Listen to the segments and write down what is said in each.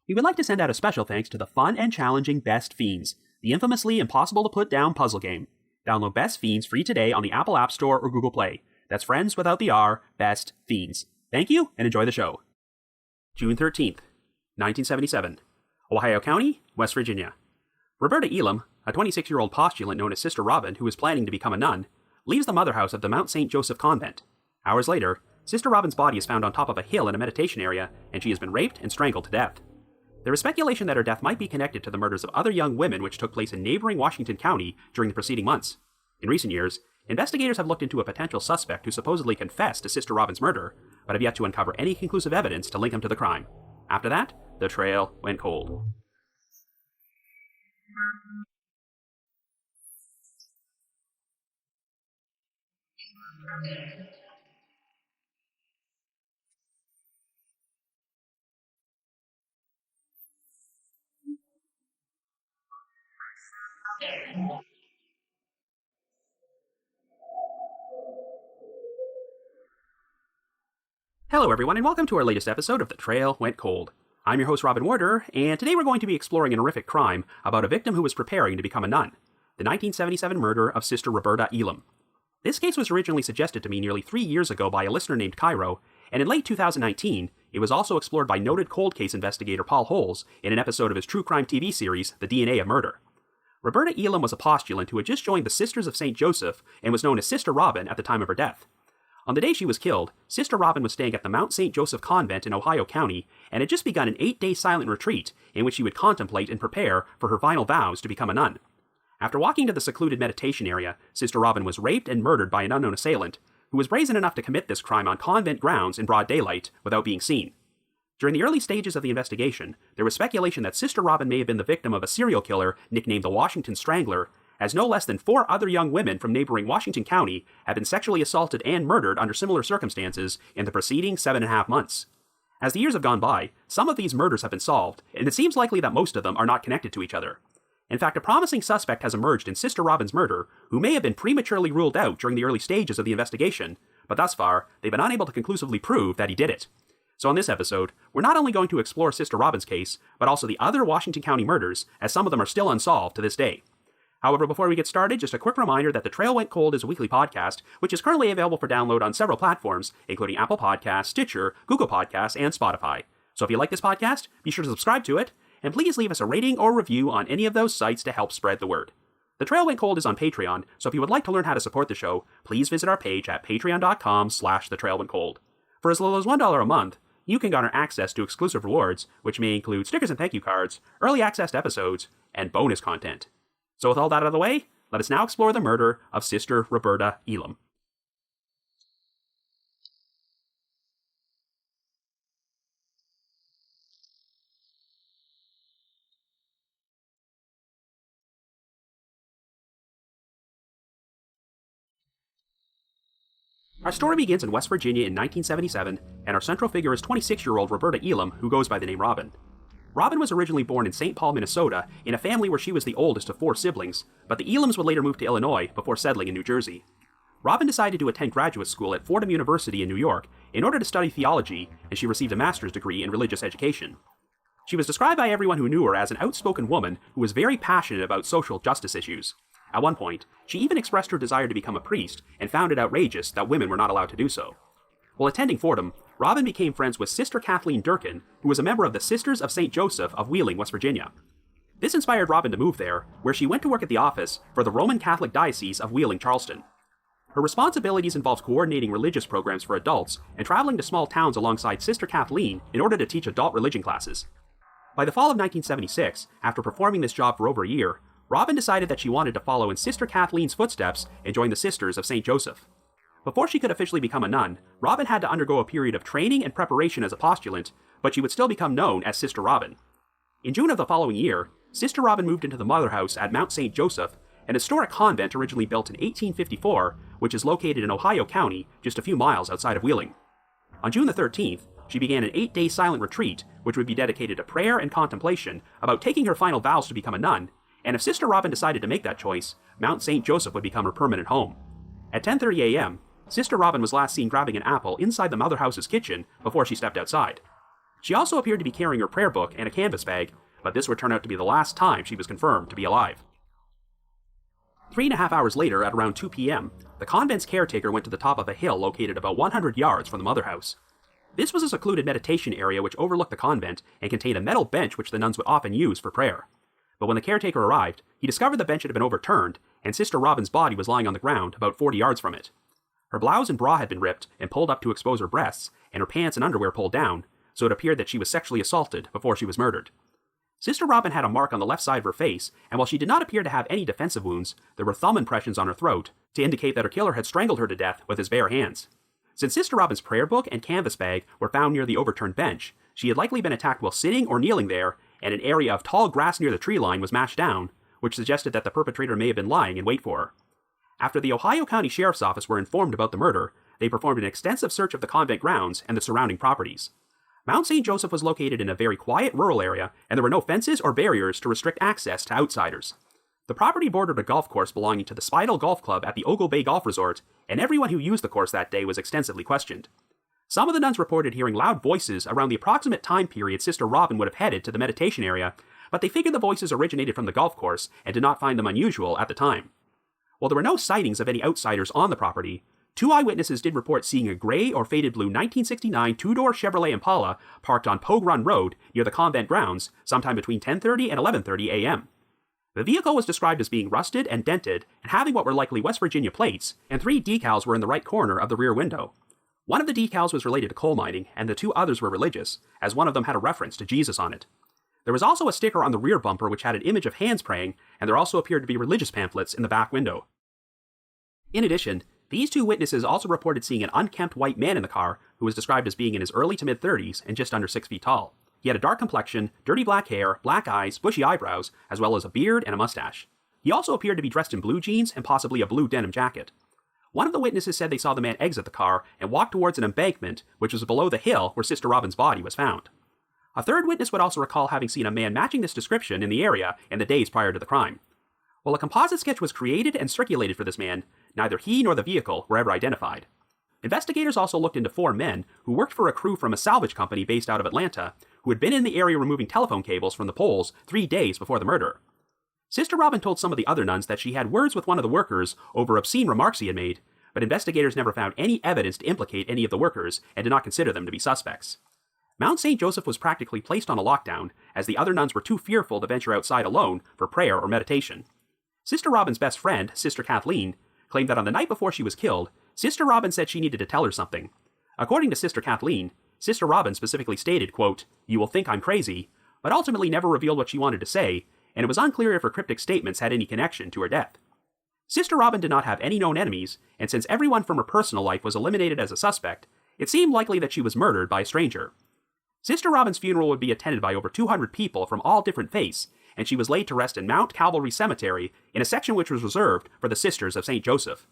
We would like to send out a special thanks to the fun and challenging Best Fiends, the infamously impossible-to-put-down puzzle game. Download Best Fiends free today on the Apple App Store or Google Play. That's friends without the R, Best Fiends. Thank you, and enjoy the show. June 13th, 1977. Ohio County, West Virginia. Roberta Elam, a 26-year-old postulant known as Sister Robin who was planning to become a nun, leaves the mother house of the Mount St. Joseph Convent. Hours later, Sister Robin's body is found on top of a hill in a meditation area, and she has been raped and strangled to death. There is speculation that her death might be connected to the murders of other young women which took place in neighboring Washington County during the preceding months. In recent years, investigators have looked into a potential suspect who supposedly confessed to Sister Robin's murder, but have yet to uncover any conclusive evidence to link him to the crime. After that, the trail went cold. Hello everyone, and welcome to our latest episode of The Trail Went Cold. I'm your host Robin Warder, and today we're going to be exploring an horrific crime about a victim who was preparing to become a nun, the 1977 murder of Sister Roberta Elam. This case was originally suggested to me nearly 3 years ago by a listener named Cairo, and in late 2019, it was also explored by noted cold case investigator Paul Holes in an episode of his true crime TV series, The DNA of Murder. Roberta Elam was a postulant who had just joined the Sisters of St. Joseph and was known as Sister Robin at the time of her death. On the day she was killed, Sister Robin was staying at the Mount St. Joseph Convent in Ohio County and had just begun an 8-day silent retreat in which she would contemplate and prepare for her final vows to become a nun. After walking to the secluded meditation area, Sister Robin was raped and murdered by an unknown assailant, who was brazen enough to commit this crime on convent grounds in broad daylight without being seen. During the early stages of the investigation, there was speculation that Sister Robin may have been the victim of a serial killer nicknamed the Washington Strangler, as no less than 4 other young women from neighboring Washington County had been sexually assaulted and murdered under similar circumstances in the preceding 7.5 months. As the years have gone by, some of these murders have been solved, and it seems likely that most of them are not connected to each other. In fact, a promising suspect has emerged in Sister Robin's murder, who may have been prematurely ruled out during the early stages of the investigation, but thus far, they've been unable to conclusively prove that he did it. So on this episode, we're not only going to explore Sister Robin's case, but also the other Washington County murders, as some of them are still unsolved to this day. However, before we get started, just a quick reminder that The Trail Went Cold is a weekly podcast, which is currently available for download on several platforms, including Apple Podcasts, Stitcher, Google Podcasts, and Spotify. So if you like this podcast, be sure to subscribe to it, and please leave us a rating or review on any of those sites to help spread the word. The Trail Went Cold is on Patreon, so if you would like to learn how to support the show, please visit our page at patreon.com/thetrailwentcold. For as little as $1 a month, you can garner access to exclusive rewards, which may include stickers and thank you cards, early access to episodes, and bonus content. So with all that out of the way, let us now explore the murder of Sister Roberta Elam. Our story begins in West Virginia in 1977, and our central figure is 26-year-old Roberta Elam, who goes by the name Robin. Robin was originally born in St. Paul, Minnesota, in a family where she was the oldest of 4 siblings, but the Elams would later move to Illinois before settling in New Jersey. Robin decided to attend graduate school at Fordham University in New York in order to study theology, and she received a master's degree in religious education. She was described by everyone who knew her as an outspoken woman who was very passionate about social justice issues. At one point, she even expressed her desire to become a priest and found it outrageous that women were not allowed to do so. While attending Fordham, Robin became friends with Sister Kathleen Durkin, who was a member of the Sisters of St. Joseph of Wheeling, West Virginia. This inspired Robin to move there, where she went to work at the office for the Roman Catholic Diocese of Wheeling-Charleston. Her responsibilities involved coordinating religious programs for adults and traveling to small towns alongside Sister Kathleen in order to teach adult religion classes. By the fall of 1976, after performing this job for over a year, Robin decided that she wanted to follow in Sister Kathleen's footsteps and join the Sisters of St. Joseph. Before she could officially become a nun, Robin had to undergo a period of training and preparation as a postulant, but she would still become known as Sister Robin. In June of the following year, Sister Robin moved into the mother house at Mount St. Joseph, an historic convent originally built in 1854, which is located in Ohio County, just a few miles outside of Wheeling. On June the 13th, she began an 8-day silent retreat, which would be dedicated to prayer and contemplation about taking her final vows to become a nun, and if Sister Robin decided to make that choice, Mount St. Joseph would become her permanent home. At 10:30 a.m., Sister Robin was last seen grabbing an apple inside the mother house's kitchen before she stepped outside. She also appeared to be carrying her prayer book and a canvas bag, but this would turn out to be the last time she was confirmed to be alive. 3.5 hours later, at around 2 p.m., the convent's caretaker went to the top of a hill located about 100 yards from the mother house. This was a secluded meditation area which overlooked the convent and contained a metal bench which the nuns would often use for prayer. But when the caretaker arrived, he discovered the bench had been overturned, and Sister Robin's body was lying on the ground about 40 yards from it. Her blouse and bra had been ripped and pulled up to expose her breasts, and her pants and underwear pulled down, so it appeared that she was sexually assaulted before she was murdered. Sister Robin had a mark on the left side of her face, and while she did not appear to have any defensive wounds, there were thumb impressions on her throat to indicate that her killer had strangled her to death with his bare hands. Since Sister Robin's prayer book and canvas bag were found near the overturned bench, she had likely been attacked while sitting or kneeling there, and an area of tall grass near the tree line was mashed down, which suggested that the perpetrator may have been lying in wait for her. After the Ohio County Sheriff's Office were informed about the murder, they performed an extensive search of the convent grounds and the surrounding properties. Mount St. Joseph was located in a very quiet rural area, and there were no fences or barriers to restrict access to outsiders. The property bordered a golf course belonging to the Spidal Golf Club at the Ogle Bay Golf Resort, and everyone who used the course that day was extensively questioned. Some of the nuns reported hearing loud voices around the approximate time period Sister Robin would have headed to the meditation area, but they figured the voices originated from the golf course and did not find them unusual at the time. While there were no sightings of any outsiders on the property, 2 eyewitnesses did report seeing a gray or faded blue 1969 two-door Chevrolet Impala parked on Pogue Run Road near the convent grounds sometime between 10:30 and 11:30 a.m. The vehicle was described as being rusted and dented and having what were likely West Virginia plates, and 3 decals were in the right corner of the rear window. One of the decals was related to coal mining, and the 2 others were religious, as one of them had a reference to Jesus on it. There was also a sticker on the rear bumper which had an image of hands praying, and there also appeared to be religious pamphlets in the back window. In addition, these 2 witnesses also reported seeing an unkempt white man in the car who was described as being in his early to mid-30s and just under 6 feet tall. He had a dark complexion, dirty black hair, black eyes, bushy eyebrows, as well as a beard and a mustache. He also appeared to be dressed in blue jeans and possibly a blue denim jacket. One of the witnesses said they saw the man exit the car and walk towards an embankment, which was below the hill where Sister Robin's body was found. A third witness would also recall having seen a man matching this description in the area in the days prior to the crime. While a composite sketch was created and circulated for this man, neither he nor the vehicle were ever identified. Investigators also looked into 4 men who worked for a crew from a salvage company based out of Atlanta, who had been in the area removing telephone cables from the poles 3 days before the murder. Sister Robin told some of the other nuns that she had words with one of the workers over obscene remarks he had made, but investigators never found any evidence to implicate any of the workers and did not consider them to be suspects. Mount St. Joseph was practically placed on a lockdown, as the other nuns were too fearful to venture outside alone for prayer or meditation. Sister Robin's best friend, Sister Kathleen, claimed that on the night before she was killed, Sister Robin said she needed to tell her something. According to Sister Kathleen, Sister Robin specifically stated, quote, "You will think I'm crazy," but ultimately never revealed what she wanted to say, and it was unclear if her cryptic statements had any connection to her death. Sister Robin did not have any known enemies, and since everyone from her personal life was eliminated as a suspect, it seemed likely that she was murdered by a stranger. Sister Robin's funeral would be attended by over 200 people from all different faiths, and she was laid to rest in Mount Calvary Cemetery in a section which was reserved for the Sisters of St. Joseph.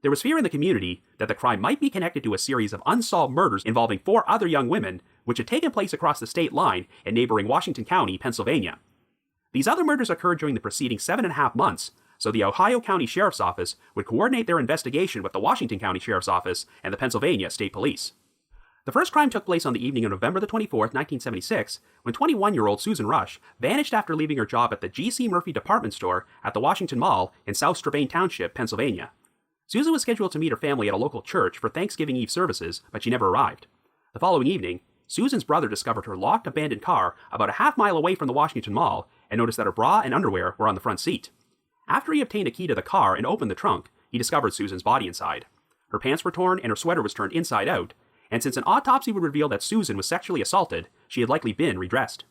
There was fear in the community that the crime might be connected to a series of unsolved murders involving 4 other young women, which had taken place across the state line in neighboring Washington County, Pennsylvania. These other murders occurred during the preceding 7.5 months, so the Ohio County Sheriff's Office would coordinate their investigation with the Washington County Sheriff's Office and the Pennsylvania State Police. The first crime took place on the evening of November the 24th, 1976, when 21-year-old Susan Rush vanished after leaving her job at the G.C. Murphy department store at the Washington Mall in South Strabane Township, Pennsylvania. Susan was scheduled to meet her family at a local church for Thanksgiving Eve services, but she never arrived. The following evening, Susan's brother discovered her locked, abandoned car about a half-mile away from the Washington Mall and noticed that her bra and underwear were on the front seat. After he obtained a key to the car and opened the trunk, he discovered Susan's body inside. Her pants were torn and her sweater was turned inside out, and since an autopsy would reveal that Susan was sexually assaulted, she had likely been redressed.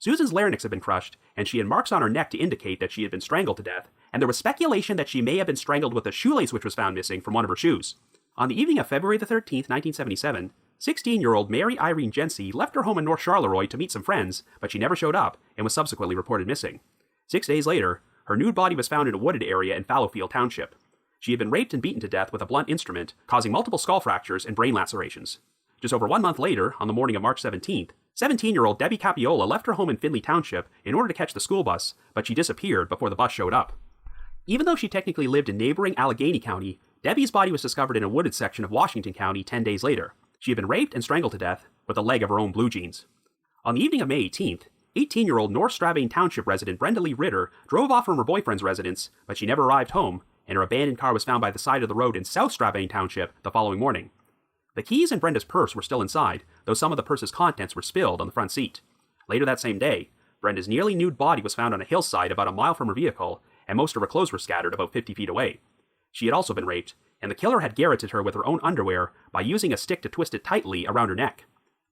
Susan's larynx had been crushed, and she had marks on her neck to indicate that she had been strangled to death, and there was speculation that she may have been strangled with a shoelace which was found missing from one of her shoes. On the evening of February the 13th, 1977, 16-year-old Mary Irene Jency left her home in North Charleroi to meet some friends, but she never showed up and was subsequently reported missing. 6 days later, her nude body was found in a wooded area in Fallowfield Township. She had been raped and beaten to death with a blunt instrument, causing multiple skull fractures and brain lacerations. Just over 1 month later, on the morning of March 17th, 17-year-old Debbie Capiola left her home in Findlay Township in order to catch the school bus, but she disappeared before the bus showed up. Even though she technically lived in neighboring Allegheny County, Debbie's body was discovered in a wooded section of Washington County 10 days later. She had been raped and strangled to death with a leg of her own blue jeans. On the evening of May 18th, 18-year-old North Strabane Township resident Brenda Lee Ritter drove off from her boyfriend's residence, but she never arrived home, and her abandoned car was found by the side of the road in South Strabane Township the following morning. The keys and Brenda's purse were still inside, though some of the purse's contents were spilled on the front seat. Later that same day, Brenda's nearly nude body was found on a hillside about a mile from her vehicle, and most of her clothes were scattered about 50 feet away. She had also been raped, and the killer had garroted her with her own underwear by using a stick to twist it tightly around her neck.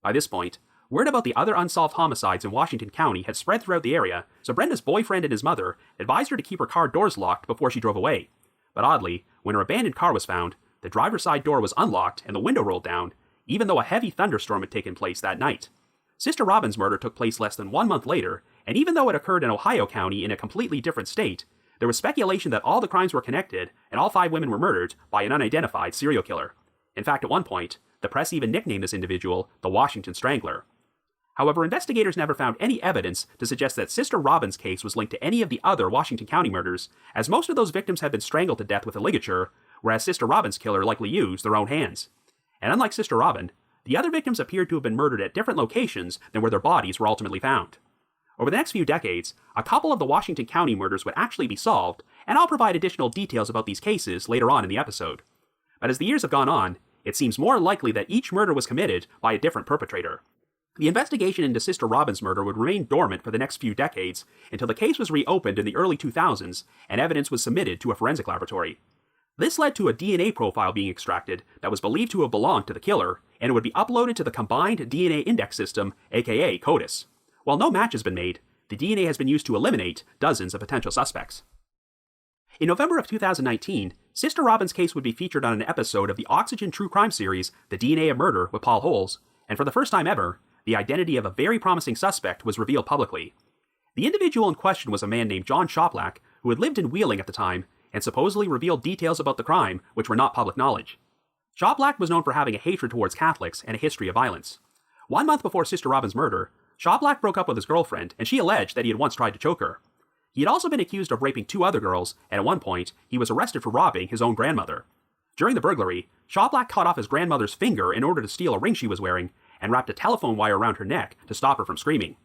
By this point, word about the other unsolved homicides in Washington County had spread throughout the area, so Brenda's boyfriend and his mother advised her to keep her car doors locked before she drove away. But oddly, when her abandoned car was found, the driver's side door was unlocked and the window rolled down, even though a heavy thunderstorm had taken place that night. Sister Robin's murder took place less than 1 month later, and even though it occurred in Ohio County in a completely different state, there was speculation that all the crimes were connected and all 5 women were murdered by an unidentified serial killer. In fact, at one point, the press even nicknamed this individual the Washington Strangler. However, investigators never found any evidence to suggest that Sister Robin's case was linked to any of the other Washington County murders, as most of those victims had been strangled to death with a ligature, whereas Sister Robin's killer likely used their own hands. And unlike Sister Robin, the other victims appeared to have been murdered at different locations than where their bodies were ultimately found. Over the next few decades, a couple of the Washington County murders would actually be solved, and I'll provide additional details about these cases later on in the episode. But as the years have gone on, it seems more likely that each murder was committed by a different perpetrator. The investigation into Sister Robin's murder would remain dormant for the next few decades until the case was reopened in the early 2000s and evidence was submitted to a forensic laboratory. This led to a DNA profile being extracted that was believed to have belonged to the killer, and it would be uploaded to the Combined DNA Index System, aka CODIS. While no match has been made, the DNA has been used to eliminate dozens of potential suspects. In November of 2019, Sister Robin's case would be featured on an episode of the Oxygen True Crime series, The DNA of Murder with Paul Holes, and for the first time ever, the identity of a very promising suspect was revealed publicly. The individual in question was a man named John Shoplack, who had lived in Wheeling at the time, and supposedly revealed details about the crime which were not public knowledge. Shoplack was known for having a hatred towards Catholics and a history of violence. 1 month before Sister Robin's murder, Shoplack broke up with his girlfriend, and she alleged that he had once tried to choke her. He had also been accused of raping 2 other girls, and at one point, he was arrested for robbing his own grandmother. During the burglary, Shoplack cut off his grandmother's finger in order to steal a ring she was wearing, and wrapped a telephone wire around her neck to stop her from screaming.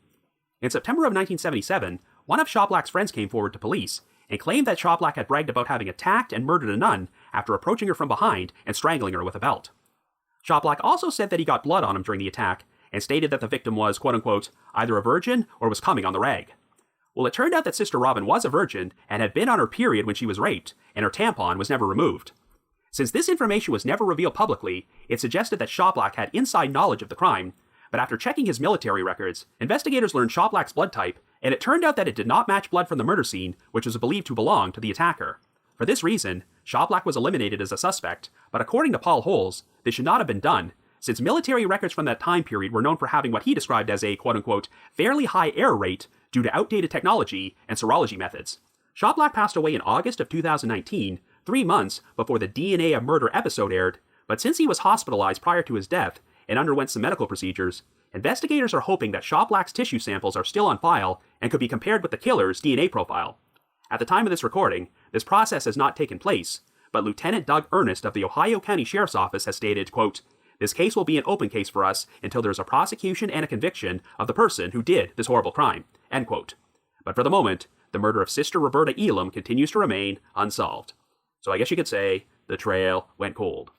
In September of 1977, one of Shoplack's friends came forward to police and claimed that Shoplack had bragged about having attacked and murdered a nun after approaching her from behind and strangling her with a belt. Shoplack also said that he got blood on him during the attack and stated that the victim was, quote-unquote, either a virgin or was coming on the rag. Well, it turned out that Sister Robin was a virgin and had been on her period when she was raped, and her tampon was never removed. Since this information was never revealed publicly, it suggested that Shoplack had inside knowledge of the crime, but after checking his military records, investigators learned Shoplack's blood type, and it turned out that it did not match blood from the murder scene, which was believed to belong to the attacker. For this reason, Shoplack was eliminated as a suspect, but according to Paul Holes, this should not have been done, since military records from that time period were known for having what he described as a, quote-unquote, fairly high error rate due to outdated technology and serology methods. Shoplack passed away in August of 2019, 3 months before the DNA of Murder episode aired, but since he was hospitalized prior to his death and underwent some medical procedures, investigators are hoping that Shoplack's tissue samples are still on file and could be compared with the killer's DNA profile. At the time of this recording, this process has not taken place, but Lieutenant Doug Ernest of the Ohio County Sheriff's Office has stated, quote, "This case will be an open case for us until there is a prosecution and a conviction of the person who did this horrible crime," end quote. But for the moment, the murder of Sister Roberta Elam continues to remain unsolved. So I guess you could say, the trail went cold.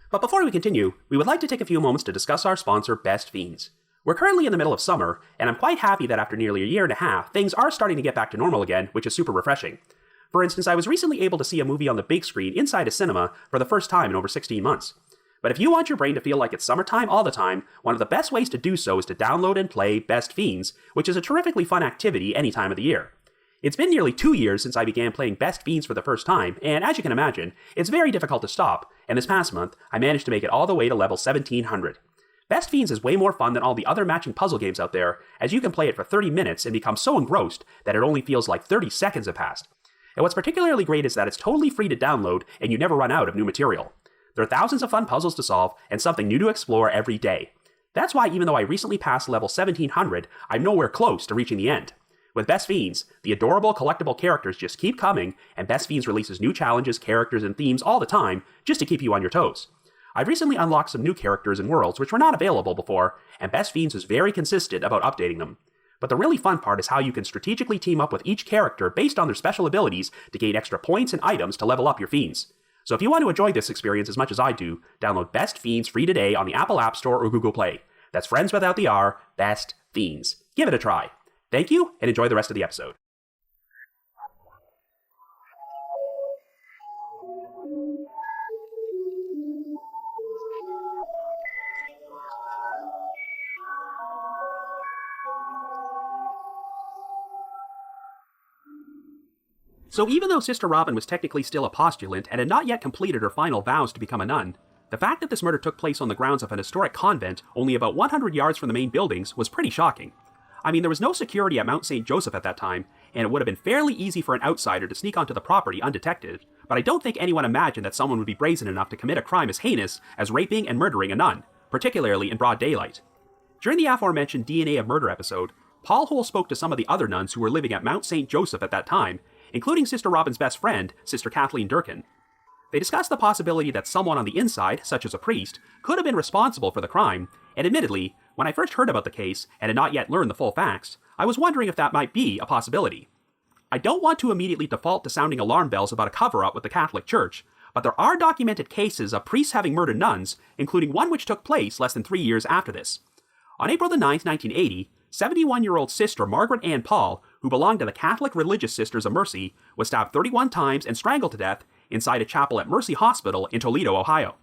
But before we continue, we would like to take a few moments to discuss our sponsor, Best Fiends. We're currently in the middle of summer, and I'm quite happy that after nearly a year and a half, things are starting to get back to normal again, which is super refreshing. For instance, I was recently able to see a movie on the big screen inside a cinema for the first time in over 16 months. But if you want your brain to feel like it's summertime all the time, one of the best ways to do so is to download and play Best Fiends, which is a terrifically fun activity any time of the year. It's been nearly 2 years since I began playing Best Fiends for the first time, and as you can imagine, it's very difficult to stop, and this past month, I managed to make it all the way to level 1700. Best Fiends is way more fun than all the other matching puzzle games out there, as you can play it for 30 minutes and become so engrossed that it only feels like 30 seconds have passed. And what's particularly great is that it's totally free to download, and you never run out of new material. There are thousands of fun puzzles to solve, and something new to explore every day. That's why even though I recently passed level 1700, I'm nowhere close to reaching the end. With Best Fiends, the adorable collectible characters just keep coming, and Best Fiends releases new challenges, characters, and themes all the time, just to keep you on your toes. I've recently unlocked some new characters and worlds which were not available before, and Best Fiends is very consistent about updating them. But the really fun part is how you can strategically team up with each character based on their special abilities to gain extra points and items to level up your Fiends. So if you want to enjoy this experience as much as I do, download Best Fiends free today on the Apple App Store or Google Play. That's friends without the R, Best Fiends. Give it a try. Thank you, and enjoy the rest of the episode. So even though Sister Robin was technically still a postulant and had not yet completed her final vows to become a nun, the fact that this murder took place on the grounds of an historic convent only about 100 yards from the main buildings was pretty shocking. I mean, there was no security at Mount St. Joseph at that time, and it would have been fairly easy for an outsider to sneak onto the property undetected, but I don't think anyone imagined that someone would be brazen enough to commit a crime as heinous as raping and murdering a nun, particularly in broad daylight. During the aforementioned DNA of Murder episode, Paul Hole spoke to some of the other nuns who were living at Mount St. Joseph at that time, including Sister Robin's best friend, Sister Kathleen Durkin. They discussed the possibility that someone on the inside, such as a priest, could have been responsible for the crime, and admittedly, when I first heard about the case and had not yet learned the full facts, I was wondering if that might be a possibility. I don't want to immediately default to sounding alarm bells about a cover-up with the Catholic Church, but there are documented cases of priests having murdered nuns, including one which took place less than 3 years after this. On April the 9th, 1980, 71-year-old Sister Margaret Ann Paul, who belonged to the Catholic Religious Sisters of Mercy, was stabbed 31 times and strangled to death inside a chapel at Mercy Hospital in Toledo, Ohio.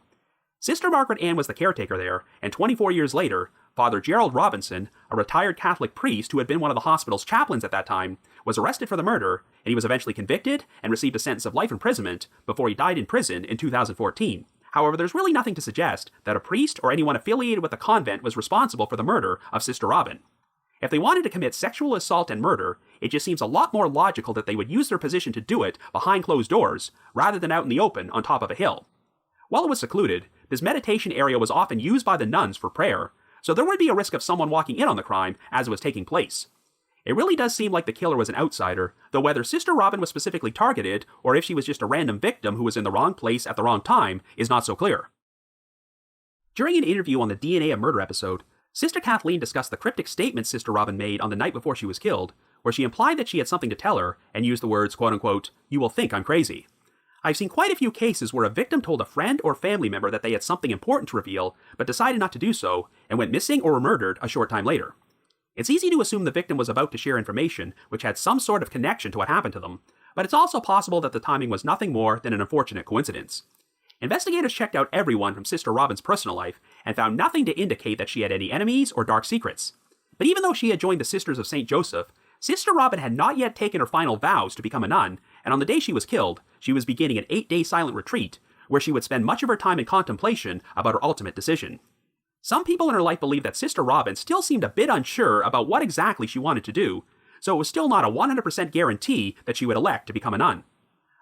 Sister Margaret Ann was the caretaker there, and 24 years later, Father Gerald Robinson, a retired Catholic priest who had been one of the hospital's chaplains at that time, was arrested for the murder, and he was eventually convicted and received a sentence of life imprisonment before he died in prison in 2014. However, there's really nothing to suggest that a priest or anyone affiliated with the convent was responsible for the murder of Sister Robin. If they wanted to commit sexual assault and murder, it just seems a lot more logical that they would use their position to do it behind closed doors, rather than out in the open on top of a hill. While it was secluded, this meditation area was often used by the nuns for prayer, so there would be a risk of someone walking in on the crime as it was taking place. It really does seem like the killer was an outsider, though whether Sister Robin was specifically targeted, or if she was just a random victim who was in the wrong place at the wrong time, is not so clear. During an interview on the DNA of Murder episode, Sister Kathleen discussed the cryptic statement Sister Robin made on the night before she was killed, where she implied that she had something to tell her, and used the words, quote-unquote, "You will think I'm crazy." I've seen quite a few cases where a victim told a friend or family member that they had something important to reveal, but decided not to do so, and went missing or were murdered a short time later. It's easy to assume the victim was about to share information which had some sort of connection to what happened to them, but it's also possible that the timing was nothing more than an unfortunate coincidence. Investigators checked out everyone from Sister Robin's personal life and found nothing to indicate that she had any enemies or dark secrets. But even though she had joined the Sisters of St. Joseph, Sister Robin had not yet taken her final vows to become a nun, and on the day she was killed, she was beginning an 8-day silent retreat, where she would spend much of her time in contemplation about her ultimate decision. Some people in her life believed that Sister Robin still seemed a bit unsure about what exactly she wanted to do, so it was still not a 100% guarantee that she would elect to become a nun.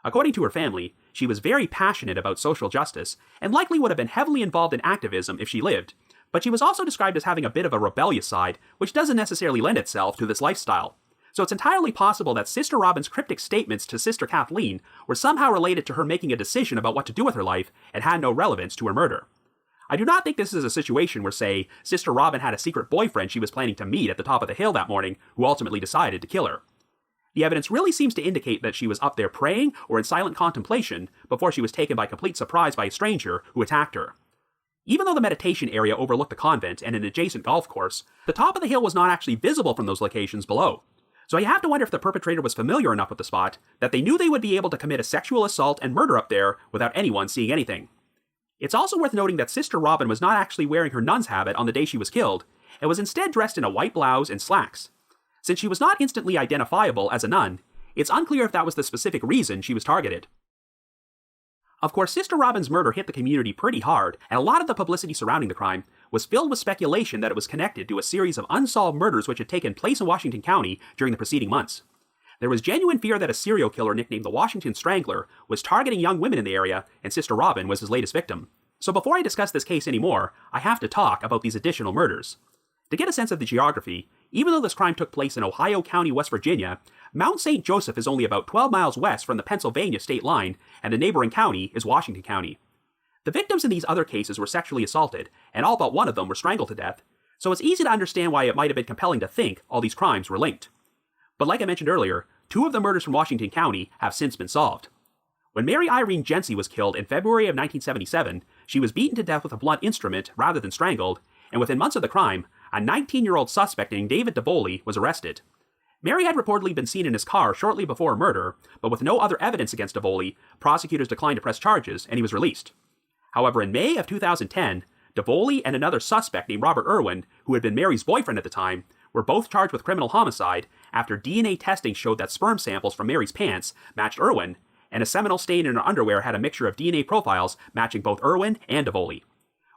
According to her family, she was very passionate about social justice, and likely would have been heavily involved in activism if she lived, but she was also described as having a bit of a rebellious side, which doesn't necessarily lend itself to this lifestyle. So it's entirely possible that Sister Robin's cryptic statements to Sister Kathleen were somehow related to her making a decision about what to do with her life and had no relevance to her murder. I do not think this is a situation where, say, Sister Robin had a secret boyfriend she was planning to meet at the top of the hill that morning who ultimately decided to kill her. The evidence really seems to indicate that she was up there praying or in silent contemplation before she was taken by complete surprise by a stranger who attacked her. Even though the meditation area overlooked the convent and an adjacent golf course, the top of the hill was not actually visible from those locations below. So you have to wonder if the perpetrator was familiar enough with the spot that they knew they would be able to commit a sexual assault and murder up there without anyone seeing anything. It's also worth noting that Sister Robin was not actually wearing her nun's habit on the day she was killed, and was instead dressed in a white blouse and slacks. Since she was not instantly identifiable as a nun, it's unclear if that was the specific reason she was targeted. Of course, Sister Robin's murder hit the community pretty hard, and a lot of the publicity surrounding the crime was filled with speculation that it was connected to a series of unsolved murders which had taken place in Washington County during the preceding months. There was genuine fear that a serial killer nicknamed the Washington Strangler was targeting young women in the area, and Sister Robin was his latest victim. So before I discuss this case anymore, I have to talk about these additional murders. To get a sense of the geography, even though this crime took place in Ohio County, West Virginia, Mount St. Joseph is only about 12 miles west from the Pennsylvania state line, and the neighboring county is Washington County. The victims in these other cases were sexually assaulted, and all but one of them were strangled to death, so it's easy to understand why it might have been compelling to think all these crimes were linked. But like I mentioned earlier, 2 of the murders from Washington County have since been solved. When Mary Irene Jensey was killed in February of 1977, she was beaten to death with a blunt instrument rather than strangled, and within months of the crime, a 19-year-old suspect named David DeVoley was arrested. Mary had reportedly been seen in his car shortly before her murder, but with no other evidence against DeVoley, prosecutors declined to press charges and he was released. However, in May of 2010, DeVoley and another suspect named Robert Irwin, who had been Mary's boyfriend at the time, were both charged with criminal homicide after DNA testing showed that sperm samples from Mary's pants matched Irwin, and a seminal stain in her underwear had a mixture of DNA profiles matching both Irwin and DeVoley.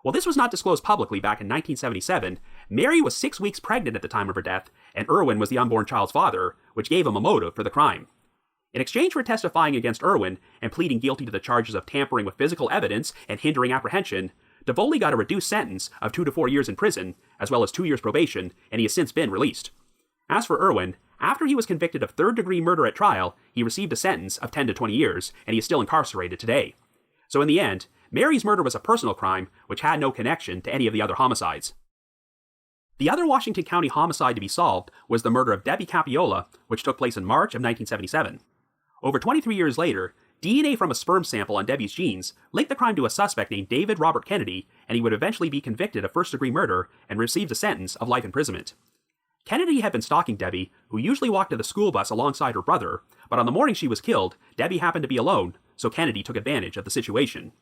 While this was not disclosed publicly back in 1977, Mary was 6 weeks pregnant at the time of her death, and Irwin was the unborn child's father, which gave him a motive for the crime. In exchange for testifying against Irwin and pleading guilty to the charges of tampering with physical evidence and hindering apprehension, DeVoley got a reduced sentence of 2 to 4 years in prison, as well as 2 years probation, and he has since been released. As for Irwin, after he was convicted of third-degree murder at trial, he received a sentence of 10 to 20 years, and he is still incarcerated today. So in the end, Mary's murder was a personal crime, which had no connection to any of the other homicides. The other Washington County homicide to be solved was the murder of Debbie Capiola, which took place in March of 1977. Over 23 years later, DNA from a sperm sample on Debbie's genes linked the crime to a suspect named David Robert Kennedy, and he would eventually be convicted of first-degree murder and received a sentence of life imprisonment. Kennedy had been stalking Debbie, who usually walked to the school bus alongside her brother, but on the morning she was killed, Debbie happened to be alone, so Kennedy took advantage of the situation.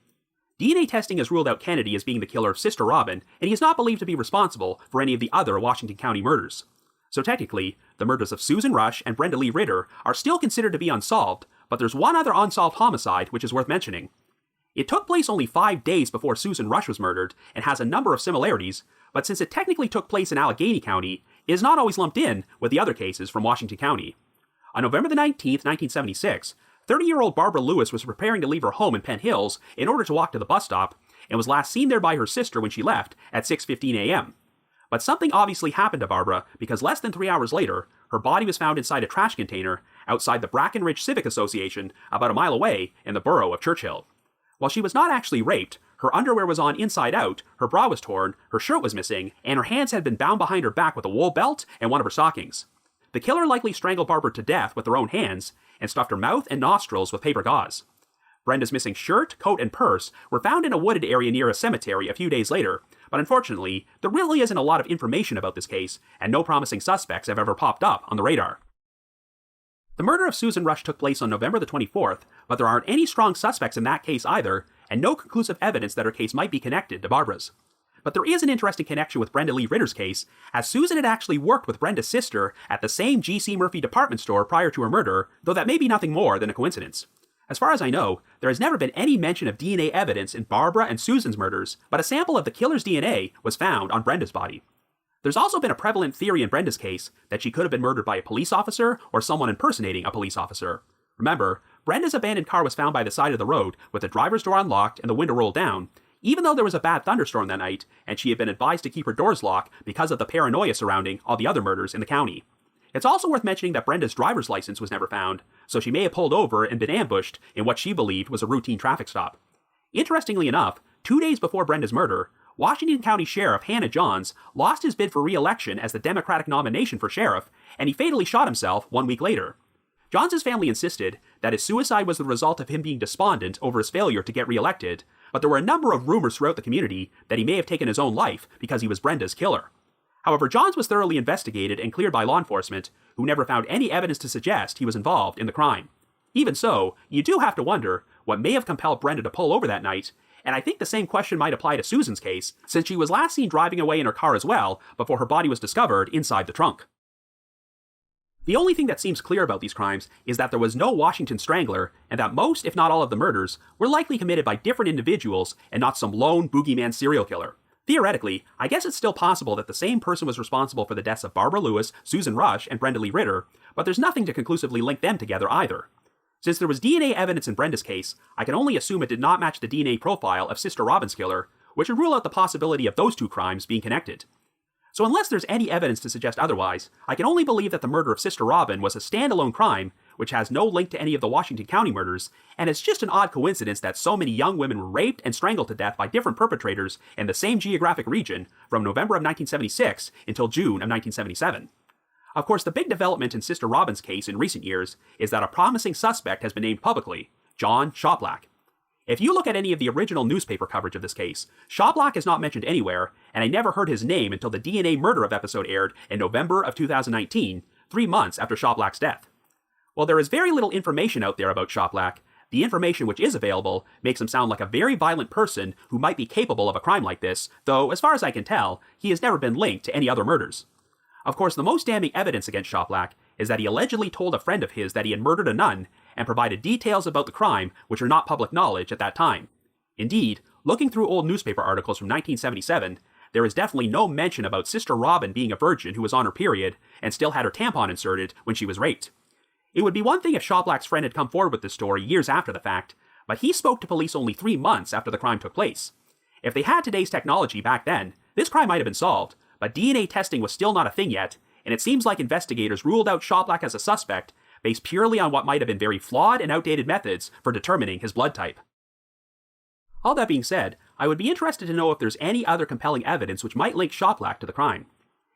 DNA testing has ruled out Kennedy as being the killer of Sister Robin, and he is not believed to be responsible for any of the other Washington County murders. So technically, the murders of Susan Rush and Brenda Lee Ritter are still considered to be unsolved, but there's one other unsolved homicide which is worth mentioning. It took place only 5 days before Susan Rush was murdered and has a number of similarities, but since it technically took place in Allegheny County, it is not always lumped in with the other cases from Washington County. On November the 19th, 1976, 30-year-old Barbara Lewis was preparing to leave her home in Penn Hills in order to walk to the bus stop, and was last seen there by her sister when she left at 6:15 a.m. But something obviously happened to Barbara, because less than 3 hours later, her body was found inside a trash container outside the Brackenridge Civic Association about a mile away in the borough of Churchill. While she was not actually raped, her underwear was on inside out, her bra was torn, her shirt was missing, and her hands had been bound behind her back with a wool belt and one of her stockings. The killer likely strangled Barbara to death with their own hands and stuffed her mouth and nostrils with paper gauze. Brenda's missing shirt, coat, and purse were found in a wooded area near a cemetery a few days later, but unfortunately, there really isn't a lot of information about this case, and no promising suspects have ever popped up on the radar. The murder of Susan Rush took place on November the 24th, but there aren't any strong suspects in that case either, and no conclusive evidence that her case might be connected to Barbara's. But there is an interesting connection with Brenda Lee Ritter's case, as Susan had actually worked with Brenda's sister at the same G.C. Murphy department store prior to her murder, though that may be nothing more than a coincidence. As far as I know, there has never been any mention of DNA evidence in Barbara and Susan's murders, but a sample of the killer's DNA was found on Brenda's body. There's also been a prevalent theory in Brenda's case that she could have been murdered by a police officer or someone impersonating a police officer. Remember, Brenda's abandoned car was found by the side of the road with the driver's door unlocked and the window rolled down, even though there was a bad thunderstorm that night and she had been advised to keep her doors locked because of the paranoia surrounding all the other murders in the county. It's also worth mentioning that Brenda's driver's license was never found, so she may have pulled over and been ambushed in what she believed was a routine traffic stop. Interestingly enough, 2 days before Brenda's murder, Washington County Sheriff Hannah Johns lost his bid for re-election as the Democratic nomination for sheriff, and he fatally shot himself 1 week later. Johns' family insisted that his suicide was the result of him being despondent over his failure to get re-elected, but there were a number of rumors throughout the community that he may have taken his own life because he was Brenda's killer. However, Johns was thoroughly investigated and cleared by law enforcement, who never found any evidence to suggest he was involved in the crime. Even so, you do have to wonder what may have compelled Brenda to pull over that night, and I think the same question might apply to Susan's case, since she was last seen driving away in her car as well before her body was discovered inside the trunk. The only thing that seems clear about these crimes is that there was no Washington Strangler, and that most, if not all of the murders, were likely committed by different individuals and not some lone boogeyman serial killer. Theoretically, I guess it's still possible that the same person was responsible for the deaths of Barbara Lewis, Susan Rush, and Brenda Lee Ritter, but there's nothing to conclusively link them together either. Since there was DNA evidence in Brenda's case, I can only assume it did not match the DNA profile of Sister Robin's killer, which would rule out the possibility of those two crimes being connected. So unless there's any evidence to suggest otherwise, I can only believe that the murder of Sister Robin was a standalone crime, which has no link to any of the Washington County murders, and it's just an odd coincidence that so many young women were raped and strangled to death by different perpetrators in the same geographic region from November of 1976 until June of 1977. Of course, the big development in Sister Robin's case in recent years is that a promising suspect has been named publicly, John Shopblack. If you look at any of the original newspaper coverage of this case, Shopblack is not mentioned anywhere, and I never heard his name until the DNA Murder of episode aired in November of 2019, 3 months after Shopblack's death. While there is very little information out there about Shopblack, the information which is available makes him sound like a very violent person who might be capable of a crime like this, though, as far as I can tell, he has never been linked to any other murders. Of course, the most damning evidence against Shopblack is that he allegedly told a friend of his that he had murdered a nun and provided details about the crime which are not public knowledge at that time. Indeed, looking through old newspaper articles from 1977, there is definitely no mention about Sister Robin being a virgin who was on her period and still had her tampon inserted when she was raped. It would be one thing if Shopblack's friend had come forward with this story years after the fact, but he spoke to police only 3 months after the crime took place. If they had today's technology back then, this crime might have been solved, but DNA testing was still not a thing yet, and it seems like investigators ruled out Shopblack as a suspect based purely on what might have been very flawed and outdated methods for determining his blood type. All that being said, I would be interested to know if there's any other compelling evidence which might link Shopblack to the crime.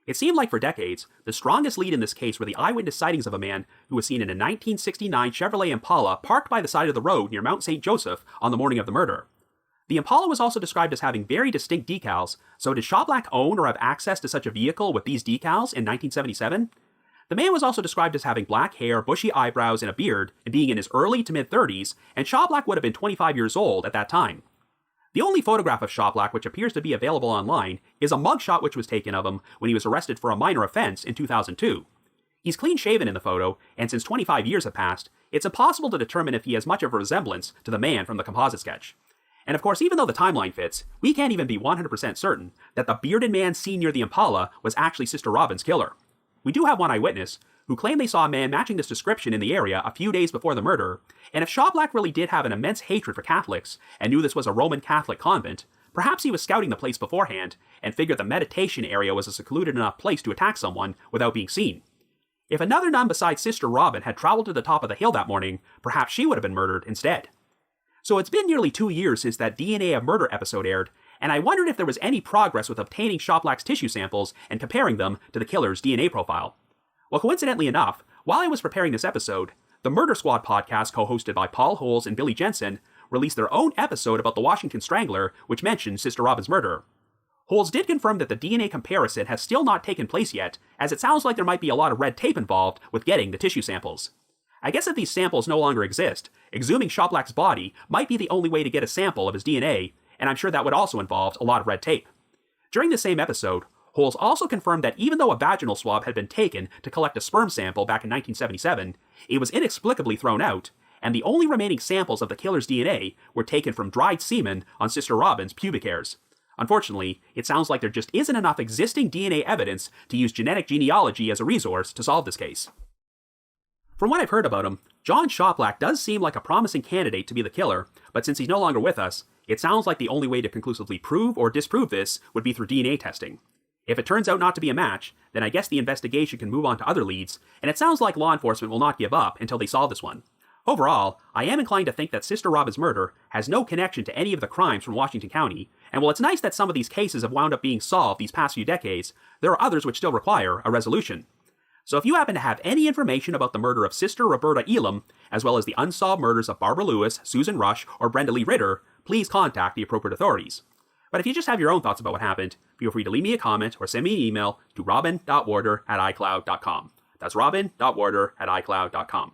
It seemed like for decades, the strongest lead in this case were the eyewitness sightings of a man who was seen in a 1969 Chevrolet Impala parked by the side of the road near Mount St. Joseph on the morning of the murder. The Impala was also described as having very distinct decals, so did Shopblack own or have access to such a vehicle with these decals in 1977? The man was also described as having black hair, bushy eyebrows, and a beard, and being in his early to mid-30s, and Shopblack would have been 25 years old at that time. The only photograph of Shopblack which appears to be available online is a mugshot which was taken of him when he was arrested for a minor offense in 2002. He's clean-shaven in the photo, and since 25 years have passed, it's impossible to determine if he has much of a resemblance to the man from the composite sketch. And of course, even though the timeline fits, we can't even be 100% certain that the bearded man seen near the Impala was actually Sister Robin's killer. We do have one eyewitness who claimed they saw a man matching this description in the area a few days before the murder, and if Shopblack really did have an immense hatred for Catholics and knew this was a Roman Catholic convent, perhaps he was scouting the place beforehand and figured the meditation area was a secluded enough place to attack someone without being seen. If another nun besides Sister Robin had traveled to the top of the hill that morning, perhaps she would have been murdered instead. So it's been nearly 2 years since that DNA of Murder episode aired, and I wondered if there was any progress with obtaining Shopblack's tissue samples and comparing them to the killer's DNA profile. Well, coincidentally enough, while I was preparing this episode, the Murder Squad podcast co-hosted by Paul Holes and Billy Jensen released their own episode about the Washington Strangler, which mentioned Sister Robin's murder. Holes did confirm that the DNA comparison has still not taken place yet, as it sounds like there might be a lot of red tape involved with getting the tissue samples. I guess if these samples no longer exist, exhuming Shopblack's body might be the only way to get a sample of his DNA, and I'm sure that would also involve a lot of red tape. During the same episode, Holes also confirmed that even though a vaginal swab had been taken to collect a sperm sample back in 1977, it was inexplicably thrown out, and the only remaining samples of the killer's DNA were taken from dried semen on Sister Robin's pubic hairs. Unfortunately, it sounds like there just isn't enough existing DNA evidence to use genetic genealogy as a resource to solve this case. From what I've heard about him, John Shopblack does seem like a promising candidate to be the killer, but since he's no longer with us, it sounds like the only way to conclusively prove or disprove this would be through DNA testing. If it turns out not to be a match, then I guess the investigation can move on to other leads, and it sounds like law enforcement will not give up until they solve this one. Overall, I am inclined to think that Sister Robin's murder has no connection to any of the crimes from Washington County, and while it's nice that some of these cases have wound up being solved these past few decades, there are others which still require a resolution. So if you happen to have any information about the murder of Sister Roberta Elam, as well as the unsolved murders of Barbara Lewis, Susan Rush, or Brenda Lee Ritter, please contact the appropriate authorities. But if you just have your own thoughts about what happened, feel free to leave me a comment or send me an email to robin.warder@icloud.com. That's robin.warder@icloud.com.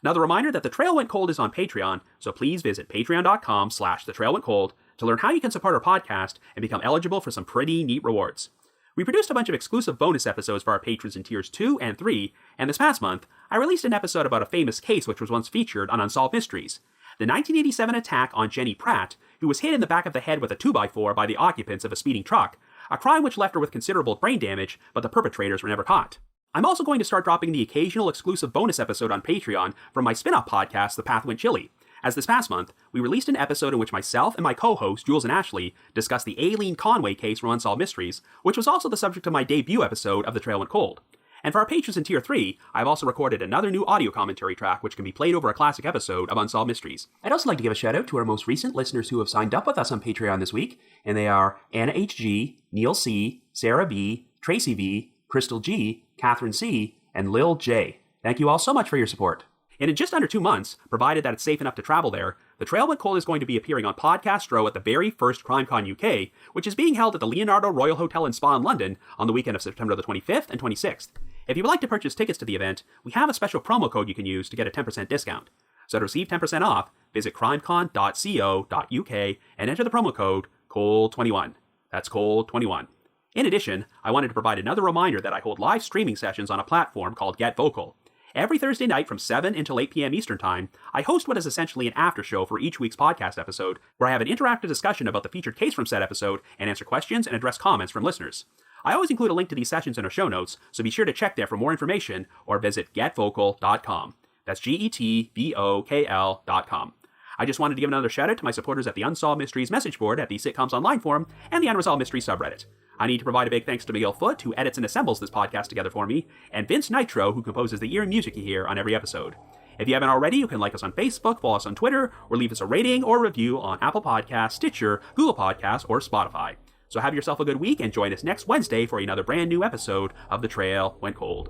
Another reminder that The Trail Went Cold is on Patreon, so please visit patreon.com/thetrailwentcold to learn how you can support our podcast and become eligible for some pretty neat rewards. We produced a bunch of exclusive bonus episodes for our patrons in tiers 2 and 3, and this past month, I released an episode about a famous case which was once featured on Unsolved Mysteries, the 1987 attack on Jenny Pratt, who was hit in the back of the head with a 2x4 by the occupants of a speeding truck, a crime which left her with considerable brain damage, but the perpetrators were never caught. I'm also going to start dropping the occasional exclusive bonus episode on Patreon from my spin-off podcast, The Path Went Chilly, as this past month, we released an episode in which myself and my co-hosts, Jules and Ashley, discussed the Aileen Conway case from Unsolved Mysteries, which was also the subject of my debut episode of The Trail Went Cold. And for our patrons in Tier 3, I've also recorded another new audio commentary track which can be played over a classic episode of Unsolved Mysteries. I'd also like to give a shout out to our most recent listeners who have signed up with us on Patreon this week, and they are Anna H.G., Neil C., Sarah B., Tracy V., Crystal G., Catherine C., and Lil J. Thank you all so much for your support. And in just under 2 months, provided that it's safe enough to travel there, The Trail Went Cold is going to be appearing on Podcastro at the very first CrimeCon UK, which is being held at the Leonardo Royal Hotel and Spa in London on the weekend of September the 25th and 26th. If you would like to purchase tickets to the event, we have a special promo code you can use to get a 10% discount. So to receive 10% off, visit crimecon.co.uk and enter the promo code COLD21. That's COLD21. In addition, I wanted to provide another reminder that I hold live streaming sessions on a platform called Get Vocal. Every Thursday night from 7 until 8 p.m. Eastern Time, I host what is essentially an after show for each week's podcast episode, where I have an interactive discussion about the featured case from said episode and answer questions and address comments from listeners. I always include a link to these sessions in our show notes, so be sure to check there for more information or visit getvocal.com. That's GETVOKL.com. I just wanted to give another shout out to my supporters at the Unsolved Mysteries message board at the Sitcoms Online forum and the Unresolved Mysteries subreddit. I need to provide a big thanks to Miguel Foote, who edits and assembles this podcast together for me, and Vince Nitro, who composes the eerie music you hear on every episode. If you haven't already, you can like us on Facebook, follow us on Twitter, or leave us a rating or review on Apple Podcasts, Stitcher, Google Podcasts, or Spotify. So have yourself a good week and join us next Wednesday for another brand new episode of The Trail Went Cold.